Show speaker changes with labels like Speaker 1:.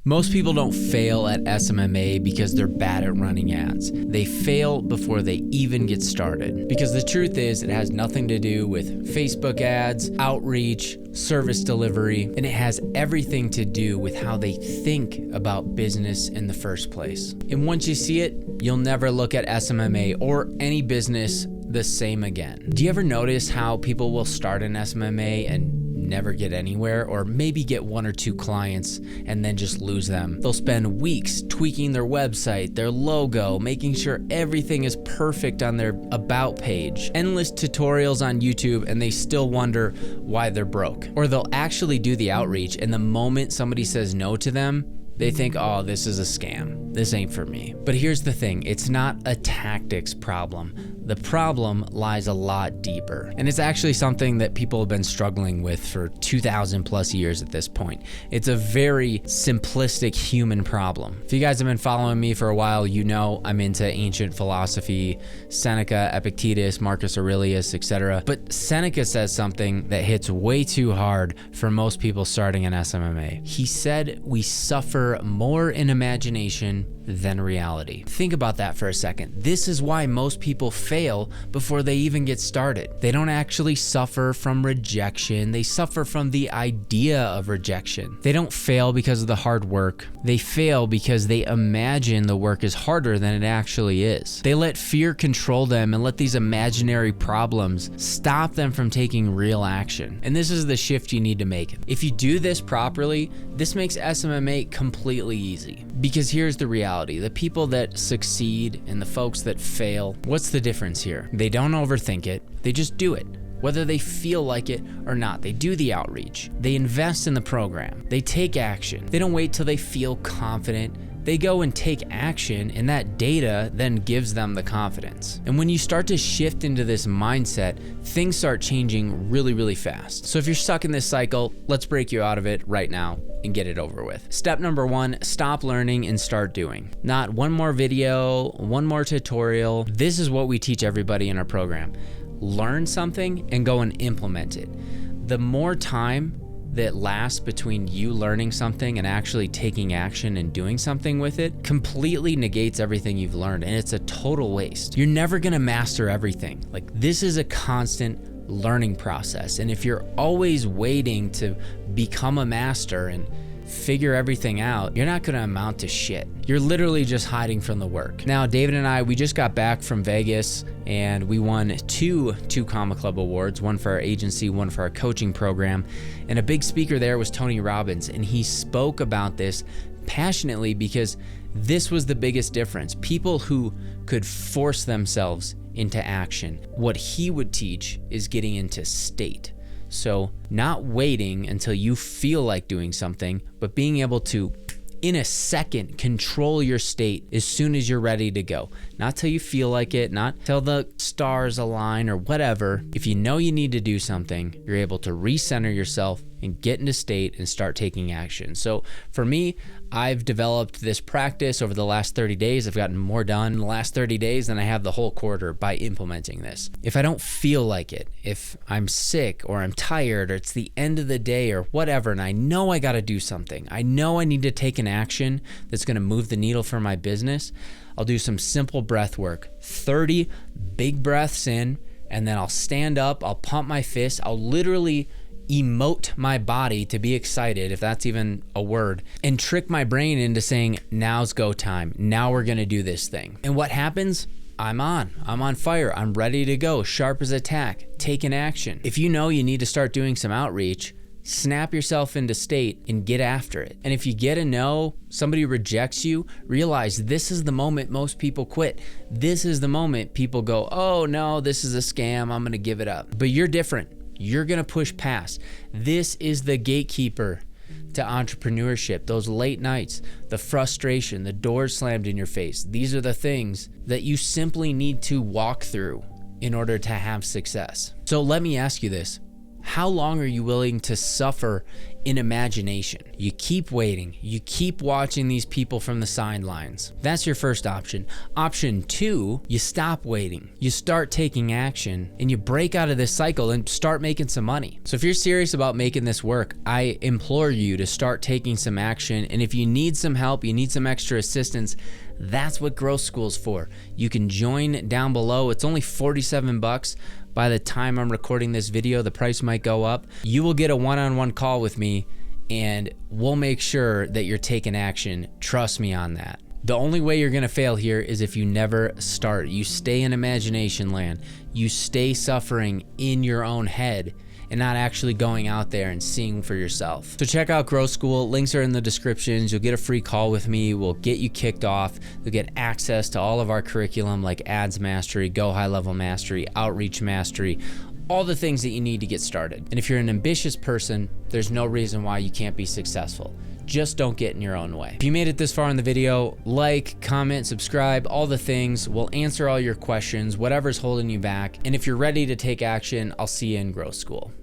Speaker 1: Most people don't fail at SMMA because they're bad at running ads. They fail before they even get started. Because the truth is, it has nothing to do with Facebook ads, outreach, service delivery, and it has everything to do with how they think about business in the first place. And once you see it, you'll never look at SMMA or any business the same again. Do you ever notice how people will start an SMMA and never get anywhere, or maybe get one or two clients and then just lose them? They'll spend weeks tweaking their website, their logo, making sure everything is perfect on their about page, endless tutorials on YouTube, and they still wonder why they're broke. Or they'll actually do the outreach, and the moment somebody says no to them, they think, oh, this is a scam. This ain't for me. But here's the thing, it's not a tactics problem. The problem lies a lot deeper. And it's actually something that people have been struggling with for 2,000 plus years at this point. It's a very simplistic human problem. If you guys have been following me for a while, you know I'm into ancient philosophy, Seneca, Epictetus, Marcus Aurelius, etc. But Seneca says something that hits way too hard for most people starting an SMMA. He said, we suffer more in imagination than reality. Think about that for a second. This is why most people fail before they even get started. They don't actually suffer from rejection. They suffer from the idea of rejection. They don't fail because of the hard work. They fail because they imagine the work is harder than it actually is. They let fear control them and let these imaginary problems stop them from taking real action. And this is the shift you need to make. If you do this properly, this makes SMMA completely easy. Because here's the reality. The people that succeed and the folks that fail, what's the difference here? They don't overthink it. They just do it. Whether they feel like it or not, they do the outreach. They invest in the program. They take action. They don't wait till they feel confident. They go and take action, and that data then gives them the confidence. And when you start to shift into this mindset, things start changing really, really fast. So if you're stuck in this cycle, let's break you out of it right now and get it over with. Step number one, stop learning and start doing. Not one more video, one more tutorial. This is what we teach everybody in our program. Learn something and go and implement it. The more time that lasts between you learning something and actually taking action and doing something with it completely negates everything you've learned, and it's a total waste. You're never gonna master everything. Like, this is a constant learning process, and if you're always waiting to become a master and figure everything out, you're not gonna amount to shit. You're literally just hiding from the work. Now, David and I, we just got back from Vegas and we won two Comma Club awards, one for our agency, one for our coaching program. And a big speaker there was Tony Robbins, and he spoke about this passionately because this was the biggest difference. People who could force themselves into action. What he would teach is getting into state. So not waiting until you feel like doing something, but being able to, in a second, control your state as soon as you're ready to go. Not till you feel like it, not till the stars align or whatever. If you know you need to do something, you're able to recenter yourself and get into state and start taking action. So for me, I've developed this practice over the last 30 days. I've gotten more done in the last 30 days than I have the whole quarter by implementing this. If I don't feel like it, if I'm sick or I'm tired or it's the end of the day or whatever, and I know I gotta do something, I know I need to take an action that's gonna move the needle for my business, I'll do some simple breath work, 30 big breaths in, and then I'll stand up, I'll pump my fist, I'll literally emote my body to be excited, if that's even a word, and trick my brain into saying, now's go time. Now we're gonna do this thing. And what happens? I'm on fire. I'm ready to go, sharp as a tack, taking action. If you know you need to start doing some outreach, snap yourself into state and get after it. And if you get a no, somebody rejects you, realize this is the moment most people quit. This is the moment people go, oh no, this is a scam, I'm gonna give it up. But you're different. You're gonna push past. This is the gatekeeper to entrepreneurship. Those late nights, the frustration, the doors slammed in your face. These are the things that you simply need to walk through in order to have success. So let me ask you this. How long are you willing to suffer in imagination. You keep waiting. You keep watching these people from the sidelines. That's your first option. Option 2, you stop waiting. You start taking action and you break out of this cycle and start making some money. So if you're serious about making this work, I implore you to start taking some action. And if you need some help, you need some extra assistance, that's what Growth School's for. You can join down below. It's only $47. By the time I'm recording this video, the price might go up. You will get a one-on-one call with me and we'll make sure that you're taking action. Trust me on that. The only way you're gonna fail here is if you never start. You stay in imagination land. You stay suffering in your own head and not actually going out there and seeing for yourself. So check out Growth School. Links are in the descriptions. You'll get a free call with me. We'll get you kicked off. You'll get access to all of our curriculum like Ads Mastery, Go High Level Mastery, Outreach Mastery, all the things that you need to get started. And if you're an ambitious person, there's no reason why you can't be successful. Just don't get in your own way. If you made it this far in the video, like, comment, subscribe, all the things. We'll answer all your questions, whatever's holding you back. And if you're ready to take action, I'll see you in Growth School.